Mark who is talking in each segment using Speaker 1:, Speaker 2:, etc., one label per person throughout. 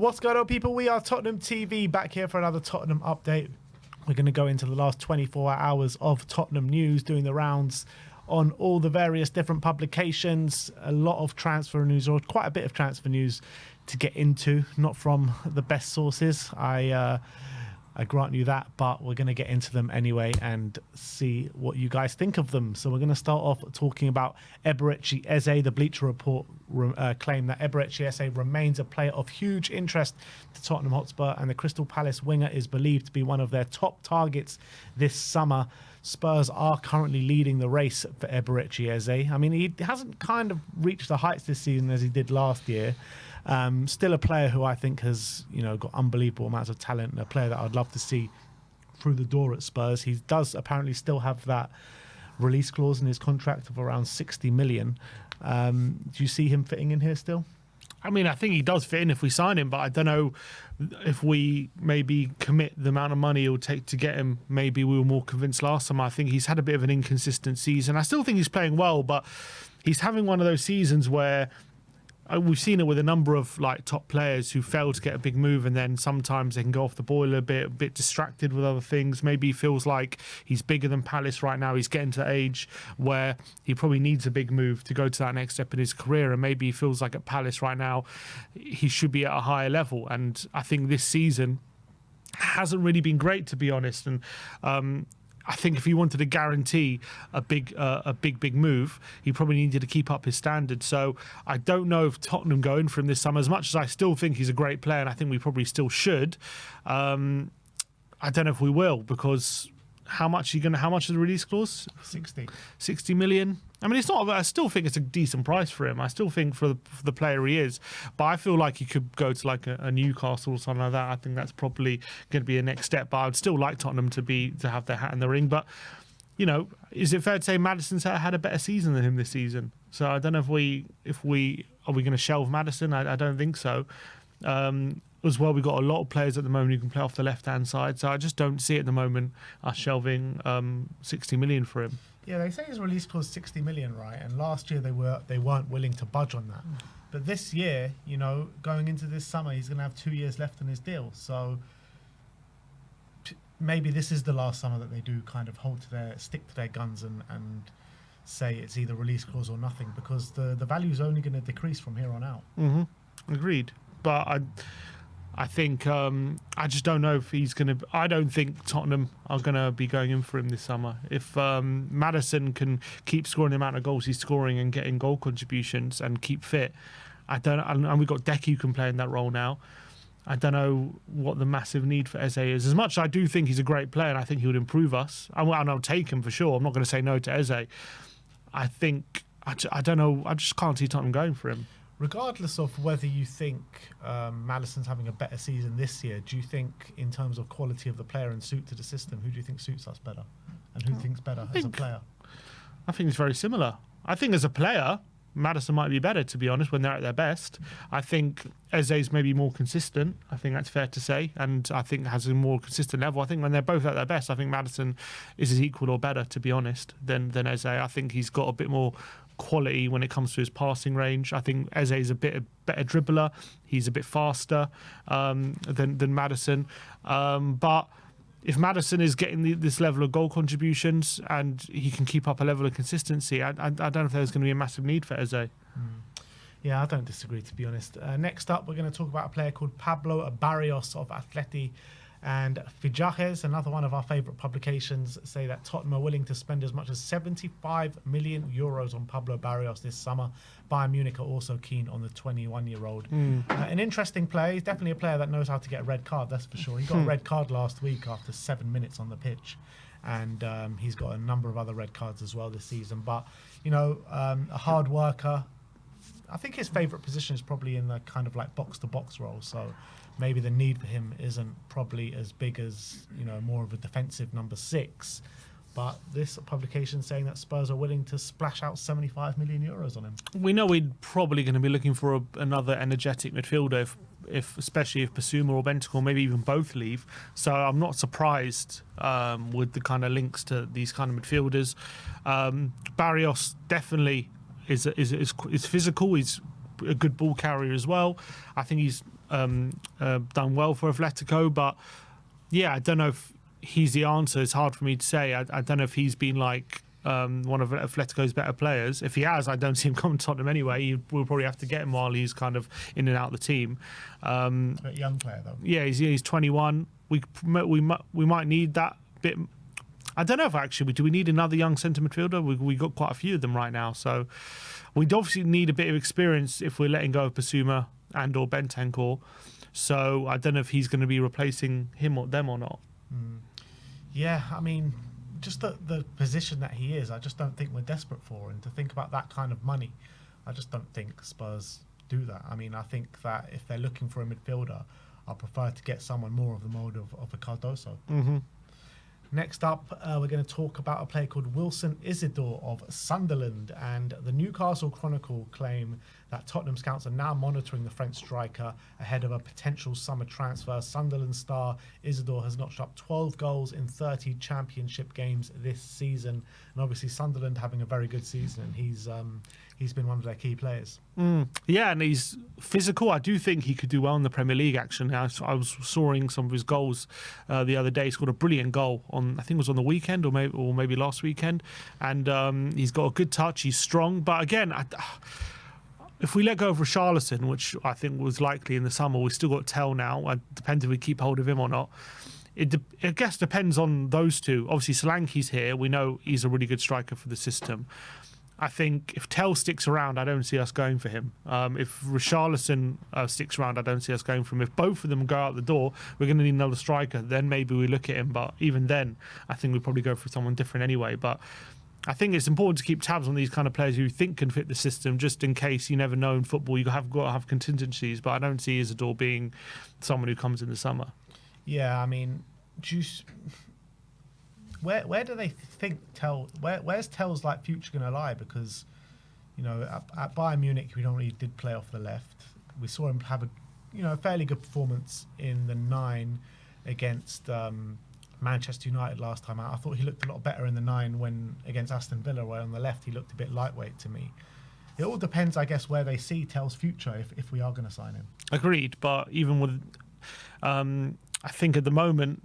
Speaker 1: What's going on, people? We are Tottenham TV, back here for another Tottenham update. We're going to go into the last 24 hours of Tottenham news, doing the rounds on all the various different publications. A lot of transfer news, or quite a bit of transfer news to get into, not from the best sources. I grant you that, but we're going to get into them anyway and see what you guys think of them. So we're going to start off talking about Eberechi Eze. The Bleacher Report claimed that Eberechi Eze remains a player of huge interest to Tottenham Hotspur, and the Crystal Palace winger is believed to be one of their top targets this summer. Spurs are currently leading the race for Eberechi Eze. I mean, he hasn't kind of reached the heights this season as he did last year. Still a player who I think has, got unbelievable amounts of talent, and a player that I'd love to see through the door at Spurs. He does apparently still have that release clause in his contract of around 60 million. Do you see him fitting in here still?
Speaker 2: I mean, I think he does fit in if we sign him, but I don't know if we maybe commit the amount of money it will take to get him. Maybe we were more convinced last time. I think he's had a bit of an inconsistent season. I still think he's playing well, but he's having one of those seasons where we've seen it with a number of top players who fail to get a big move, and then sometimes they can go off the boil a bit distracted with other things. Maybe he feels like he's bigger than Palace right now. He's getting to the age where he probably needs a big move to go to that next step in his career, and maybe he feels like at Palace right now he should be at a higher level. And I think this season hasn't really been great, to be honest. And I think if he wanted to guarantee a big move, he probably needed to keep up his standards. So I don't know if Tottenham go in for him this summer. As much as I still think he's a great player, and I think we probably still should, I don't know if we will, because how much is the release clause? 60 million. I mean, it's not. I still think it's a decent price for him. I still think for the player he is, but I feel like he could go to a Newcastle or something like that. I think that's probably going to be a next step. But I would still like Tottenham to have their hat in the ring. But is it fair to say Maddison's had a better season than him this season? So I don't know if we are we going to shelve Maddison? I don't think so. As well, we've got a lot of players at the moment who can play off the left-hand side, so I just don't see at the moment us shelving 60 million for him.
Speaker 1: Yeah, they say his release clause 60 million, right? And last year they weren't willing to budge on that. But this year, going into this summer, he's going to have 2 years left on his deal. So maybe this is the last summer that they do kind of stick to their guns and say it's either release clause or nothing, because the value is only going to decrease from here on out.
Speaker 2: Mm-hmm. Agreed. But I think I just don't know if he's going to. I don't think Tottenham are going to be going in for him this summer. If Maddison can keep scoring the amount of goals he's scoring and getting goal contributions and keep fit, and we've got Decky who can play in that role now. I don't know what the massive need for Eze is. As much as I do think he's a great player and I think he would improve us, and I'll take him for sure. I'm not going to say no to Eze. I think I don't know. I just can't see Tottenham going for him.
Speaker 1: Regardless of whether you think Maddison's having a better season this year, do you think, in terms of quality of the player and suit to the system, who do you think suits us better? And who thinks better as a player?
Speaker 2: I think it's very similar. I think as a player, Maddison might be better, to be honest, when they're at their best. I think Eze's maybe more consistent. I think that's fair to say. And I think has a more consistent level. I think when they're both at their best, I think Maddison is as equal or better, to be honest, than Eze. I think he's got a bit more quality when it comes to his passing range. I think Eze is a bit better dribbler. He's a bit faster than Maddison. But if Maddison is getting this level of goal contributions and he can keep up a level of consistency, I don't know if there's going to be a massive need for Eze.
Speaker 1: Yeah, I don't disagree, to be honest. Next up, we're going to talk about a player called Pablo Barrios of Atleti and Fichajes. Another one of our favourite publications say that Tottenham are willing to spend as much as 75 million euros on Pablo Barrios this summer. Bayern Munich are also keen on the 21-year-old. An interesting player. He's definitely a player that knows how to get a red card, that's for sure. He got a red card last week after 7 minutes on the pitch. And he's got a number of other red cards as well this season. But, a hard worker. I think his favourite position is probably in the kind of box-to-box role. So maybe the need for him isn't probably as big as, more of a defensive number 6. But this publication saying that Spurs are willing to splash out 75 million euros on him.
Speaker 2: We know we're probably going to be looking for another energetic midfielder, especially if Basuma or Bentancur, maybe even both leave. So I'm not surprised with the kind of links to these kind of midfielders. Barrios definitely is physical. He's a good ball carrier as well. I think he's done well for Atletico, but yeah, I don't know if he's the answer. It's hard for me to say. I don't know if he's been like one of Atletico's better players. If he has, I don't see him coming to Tottenham anyway. We'll probably have to get him while he's kind of in and out of the team.
Speaker 1: A young player though.
Speaker 2: Yeah, he's 21. We might need that bit. I don't know if actually do we need another young centre midfielder. We got quite a few of them right now, so we'd obviously need a bit of experience if we're letting go of Basuma and or Bentancur. So I don't know if he's going to be replacing him or them or not.
Speaker 1: Yeah, I mean, just the position that he is, I just don't think we're desperate for. And to think about that kind of money, I just don't think Spurs do that. I mean, I think that if they're looking for a midfielder, I prefer to get someone more of the mould of a Cardoso.
Speaker 2: Mm-hmm.
Speaker 1: Next up, we're going to talk about a player called Wilson Isidor of Sunderland, and the Newcastle Chronicle claim that Tottenham scouts are now monitoring the French striker ahead of a potential summer transfer. Sunderland star Isidor has notched up 12 goals in 30 championship games this season, and obviously Sunderland having a very good season, and he's been one of their key players.
Speaker 2: Yeah, and he's physical. I do think he could do well in the Premier League, actually. I was soaring some of his goals the other day. He scored a brilliant goal on, I think it was on the weekend or maybe last weekend. And he's got a good touch. He's strong. But again, if we let go of Richarlison, which I think was likely in the summer, we've still got Tell now. It depends if we keep hold of him or not. I guess depends on those two. Obviously, Solanke's here. We know he's a really good striker for the system. I think if Tell sticks around, I don't see us going for him. If Richarlison sticks around, I don't see us going for him. If both of them go out the door, we're going to need another striker. Then maybe we look at him. But even then, I think we'd probably go for someone different anyway. But I think it's important to keep tabs on these kind of players who you think can fit the system, just in case. You never know in football. You've got to have contingencies. But I don't see Isidor being someone who comes in the summer.
Speaker 1: Yeah, I mean, Where do they think where's Tell's like future going to lie? Because, you know, at Bayern Munich, we normally did play off the left. We saw him have a fairly good performance in the 9 against Manchester United last time out. I thought he looked a lot better in the 9 when against Aston Villa, where on the left he looked a bit lightweight to me. It all depends, I guess, where they see Tell's future if we are going to sign him. Agreed,
Speaker 2: but even with, I think at the moment,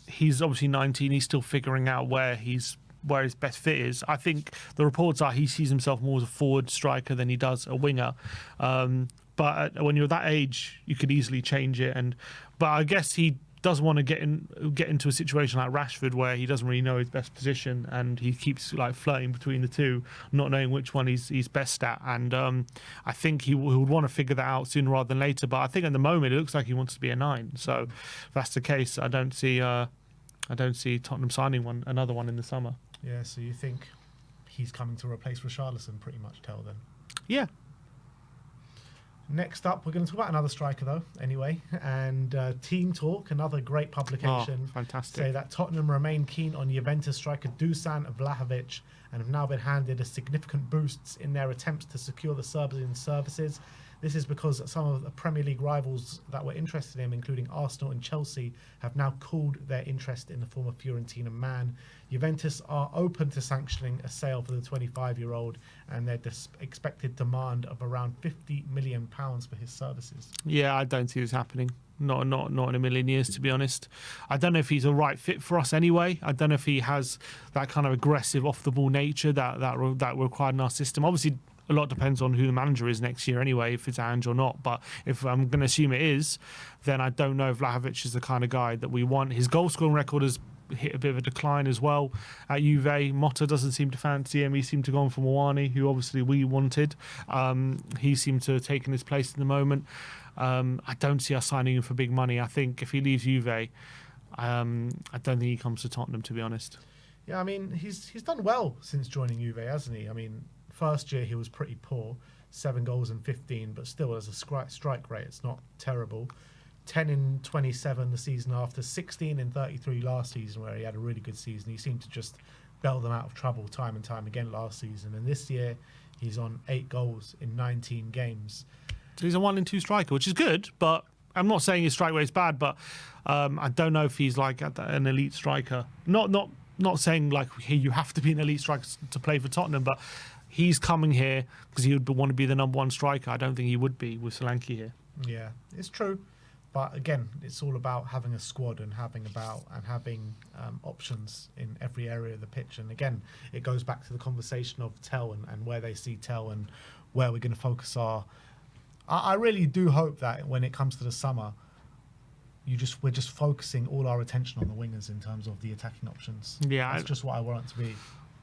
Speaker 2: he's obviously 19. He's still figuring out where his best fit is. I think the reports are he sees himself more as a forward striker than he does a winger. But when you're that age, you could easily change it. But I guess he does want to get into a situation like Rashford, where he doesn't really know his best position and he keeps like flirting between the two, not knowing which one he's best at. And I think he would want to figure that out sooner rather than later. But I think at the moment it looks like he wants to be a 9. So if that's the case, I don't see Tottenham signing another one in the summer.
Speaker 1: Yeah, so you think he's coming to replace Richarlison pretty much, Tell then?
Speaker 2: Yeah.
Speaker 1: Next up, we're going to talk about another striker, though, anyway. And Team Talk, another great publication,
Speaker 2: fantastic,
Speaker 1: say that Tottenham remain keen on Juventus striker Dusan Vlahovic and have now been handed a significant boosts in their attempts to secure the Serbian services. This is because some of the Premier League rivals that were interested in him, including Arsenal and Chelsea, have now cooled their interest in the former Fiorentina man. Juventus are open to sanctioning a sale for the 25-year-old and their expected demand of around £50 million for his services.
Speaker 2: Yeah, I don't see this happening. Not in a million years, to be honest. I don't know if he's a right fit for us anyway. I don't know if he has that kind of aggressive off-the-ball nature that we're required in our system. Obviously, a lot depends on who the manager is next year anyway, if it's Ange or not. But if I'm going to assume it is, then I don't know if Vlahovic is the kind of guy that we want. His goal-scoring record has hit a bit of a decline as well at Juve. Motta doesn't seem to fancy him. He seemed to go on for Mawani, who obviously we wanted. He seemed to have taken his place in the moment. I don't see us signing him for big money. I think if he leaves Juve, I don't think he comes to Tottenham, to be honest.
Speaker 1: Yeah, I mean, he's done well since joining Juve, hasn't he? I mean, first year he was pretty poor, 7 goals and 15, but still as a strike rate, it's not terrible. 10 in 27 the season after, 16 in 33 last season, where he had a really good season. He seemed to just bail them out of trouble time and time again last season. And this year, he's on 8 goals in 19 games.
Speaker 2: So he's a 1 in 2 striker, which is good, but I'm not saying his strike rate is bad, but I don't know if he's like an elite striker. Not saying like hey, you have to be an elite striker to play for Tottenham, but he's coming here because he would want to be the number 1 striker. I don't think he would be with Solanke here.
Speaker 1: Yeah, it's true. But again, it's all about having a squad and having options in every area of the pitch. And again, it goes back to the conversation of Tel and where they see Tel and where we're going to focus our. I really do hope that when it comes to the summer, we're just focusing all our attention on the wingers in terms of the attacking options.
Speaker 2: Yeah,
Speaker 1: that's just what I want it to be.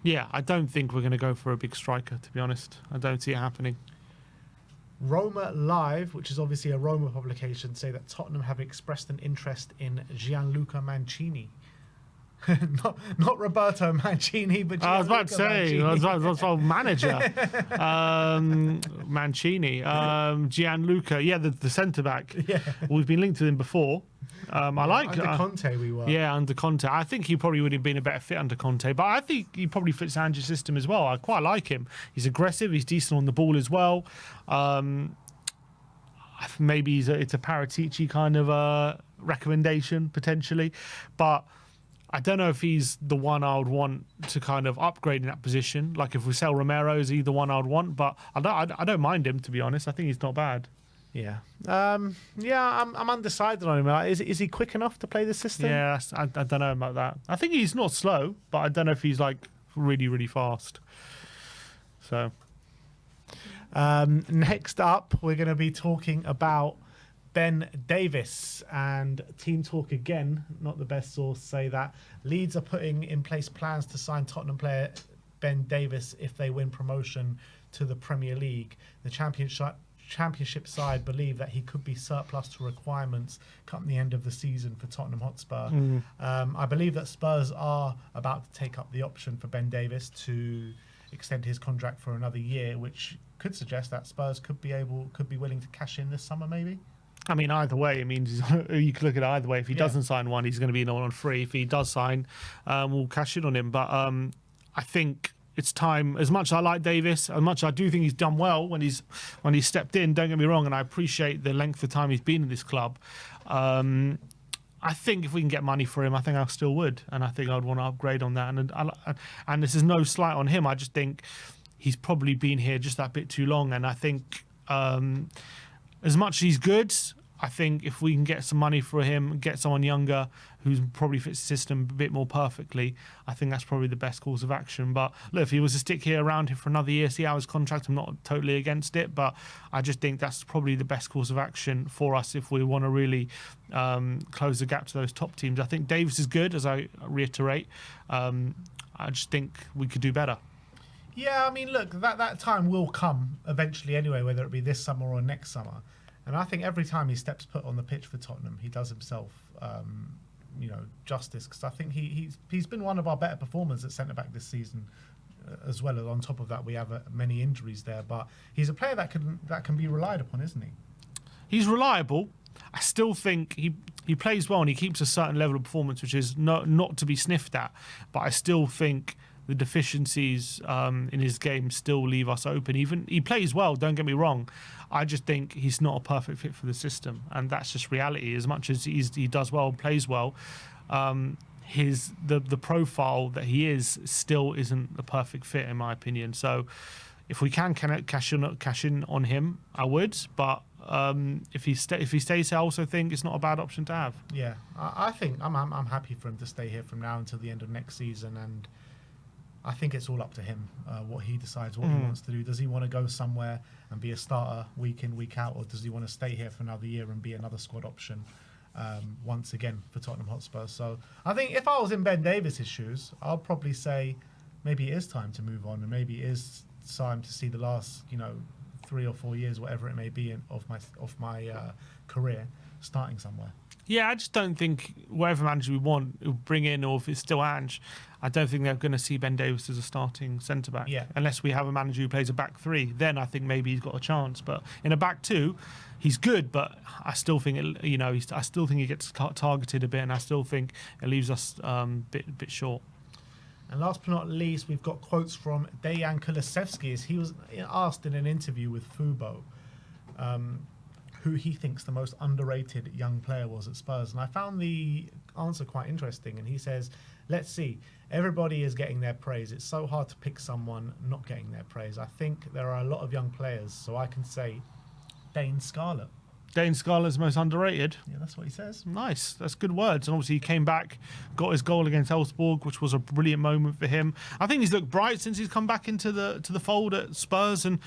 Speaker 2: Yeah, I don't think we're going to go for a big striker, to be honest. I don't see it happening.
Speaker 1: Roma Live, which is obviously a Roma publication, say that Tottenham have expressed an interest in Gianluca Mancini. not Roberto Mancini, but Gianluca
Speaker 2: I was about to say, that's manager. Mancini. Gianluca, yeah, the centre-back.
Speaker 1: Yeah.
Speaker 2: We've been linked to him before. I like...
Speaker 1: Under Conte we were.
Speaker 2: Yeah, under Conte. I think he probably would have been a better fit under Conte, but I think he probably fits Ange's system as well. I quite like him. He's aggressive. He's decent on the ball as well. Maybe it's a Paratici kind of recommendation, potentially. But I don't know if he's the one I would want to kind of upgrade in that position. Like if we sell Romero, is he the one I would want? But I don't mind him, to be honest. I think he's not bad.
Speaker 1: Yeah. I'm undecided on him. Is he quick enough to play the system?
Speaker 2: Yeah, I don't know about that. I think he's not slow, but I don't know if he's like really, really fast. So.
Speaker 1: Next up, we're going to be talking about Ben Davies, and Team Talk again, not the best source, say that Leeds are putting in place plans to sign Tottenham player Ben Davies if they win promotion to the Premier League. The Championship side believe that he could be surplus to requirements come the end of the season for Tottenham Hotspur. I believe that Spurs are about to take up the option for Ben Davies to extend his contract for another year, which could suggest that Spurs could be willing to cash in this summer, maybe.
Speaker 2: I mean, either way, it means you could look at it either way. If he doesn't sign one, he's going to be on free. If he does sign, we'll cash in on him. But I think it's time. As much as I like Davies, as much as I do think he's done well when he's stepped in. Don't get me wrong, and I appreciate the length of time he's been in this club. I think if we can get money for him, I think I still would, and I think I'd want to upgrade on that. And this is no slight on him. I just think he's probably been here just that bit too long, and I think. As much as he's good, I think if we can get some money for him, get someone younger who probably fits the system a bit more perfectly, I think that's probably the best course of action. But look, if he was to stick here around here for another year, see how his contract, I'm not totally against it, but I just think that's probably the best course of action for us if we want to really close the gap to those top teams. I think Davies is good, as I reiterate. I just think we could do better.
Speaker 1: Yeah, I mean, look, that time will come eventually anyway, whether it be this summer or next summer. And I think every time he steps foot on the pitch for Tottenham, he does himself, justice. Because I think he's been one of our better performers at centre-back this season as well. And on top of that, we have many injuries there. But he's a player that can be relied upon, isn't he? He's
Speaker 2: reliable. I still think he plays well and he keeps a certain level of performance, which is not to be sniffed at. But I still think the deficiencies in his game still leave us open. Even he plays well, don't get me wrong. I just think he's not a perfect fit for the system, and that's just reality. As much as he does well and plays well, the profile that he is still isn't the perfect fit in my opinion. So if we can cash in on him, I would. But if he stays here, I also think it's not a bad option to have.
Speaker 1: Yeah, I think I'm happy for him to stay here from now until the end of next season, and I think it's all up to him, what he decides, what he wants to do. Does he want to go somewhere and be a starter week in, week out, or does he want to stay here for another year and be another squad option once again for Tottenham Hotspur? So I think if I was in Ben Davies' shoes, I'll probably say maybe it is time to move on, and maybe it is time to see the last 3 or 4 years, whatever it may be, of my career starting somewhere.
Speaker 2: Yeah, I just don't think whatever manager we want will bring in, or if it's still Ange, I don't think they're going to see Ben Davies as a starting centre-back.
Speaker 1: Yeah.
Speaker 2: Unless we have a manager who plays a back three, then I think maybe he's got a chance. But in a back two, he's good, but I still think I still think he gets targeted a bit, and I still think it leaves us bit short.
Speaker 1: And last but not least, we've got quotes from Dejan Kulusevski. He was asked in an interview with Fubo who he thinks the most underrated young player was at Spurs. And I found the answer quite interesting. And he says, let's see, everybody is getting their praise. It's so hard to pick someone not getting their praise. I think there are a lot of young players, so I can say Dane Scarlett.
Speaker 2: Dane Scarlett's most underrated.
Speaker 1: Yeah, that's what he says.
Speaker 2: Nice. That's good words. And obviously he came back, got his goal against Elfsborg, which was a brilliant moment for him. I think he's looked bright since he's come back into the fold at Spurs, and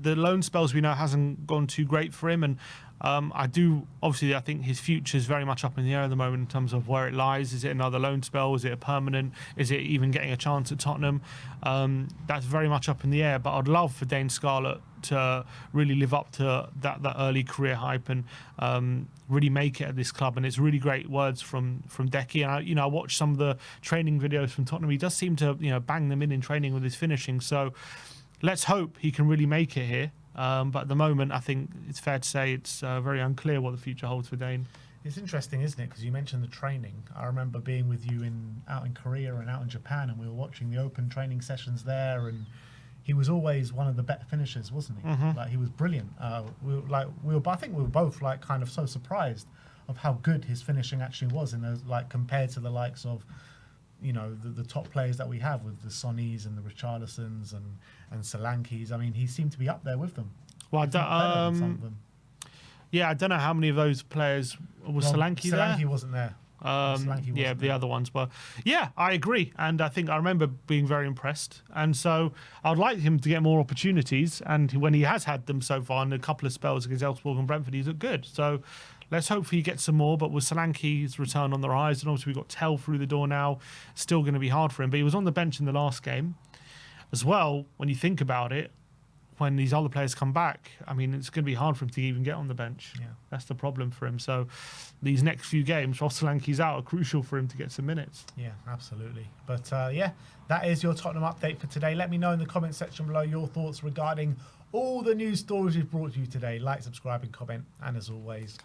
Speaker 2: the loan spells we know hasn't gone too great for him. And I think his future is very much up in the air at the moment in terms of where it lies. Is it another loan spell? Is it a permanent? Is it even getting a chance at Tottenham? That's very much up in the air. But I'd love for Dane Scarlett to really live up to that early career hype and really make it at this club. And it's really great words from Decky. And I watched some of the training videos from Tottenham. He does seem to bang them in training with his finishing. So let's hope he can really make it here. But at the moment, I think it's fair to say it's very unclear what the future holds for Dane.
Speaker 1: It's interesting, isn't it? Because you mentioned the training. I remember being with you out in Korea and out in Japan, and we were watching the open training sessions there, and he was always one of the better finishers, wasn't he?
Speaker 2: Mm-hmm.
Speaker 1: Like, he was brilliant. I think we were both like kind of so surprised of how good his finishing actually was in those, like, compared to the likes of, the top players that we have with the Sonnys and the Richarlisons and Solankis. I mean, he seemed to be up there with them.
Speaker 2: Well,
Speaker 1: if not better than some of them.
Speaker 2: Yeah, I don't know how many of those players was Solanke there.
Speaker 1: Solanke wasn't there.
Speaker 2: The other ones were. Yeah, I agree, and I remember being very impressed, and so I'd like him to get more opportunities. And when he has had them so far in a couple of spells against Elfsborg and Brentford, he's looked good. So let's hope he gets some more. But with Solanke's return on the rise, and obviously we've got Tell through the door now, still going to be hard for him. But he was on the bench in the last game as well. When you think about it, when these other players come back, I mean, it's going to be hard for him to even get on the bench.
Speaker 1: Yeah.
Speaker 2: That's the problem for him. So these next few games, while Solanke's out, are crucial for him to get some minutes.
Speaker 1: Yeah, absolutely. But that is your Tottenham update for today. Let me know in the comment section below your thoughts regarding all the news stories we've brought you today. Like, subscribe and comment. And as always,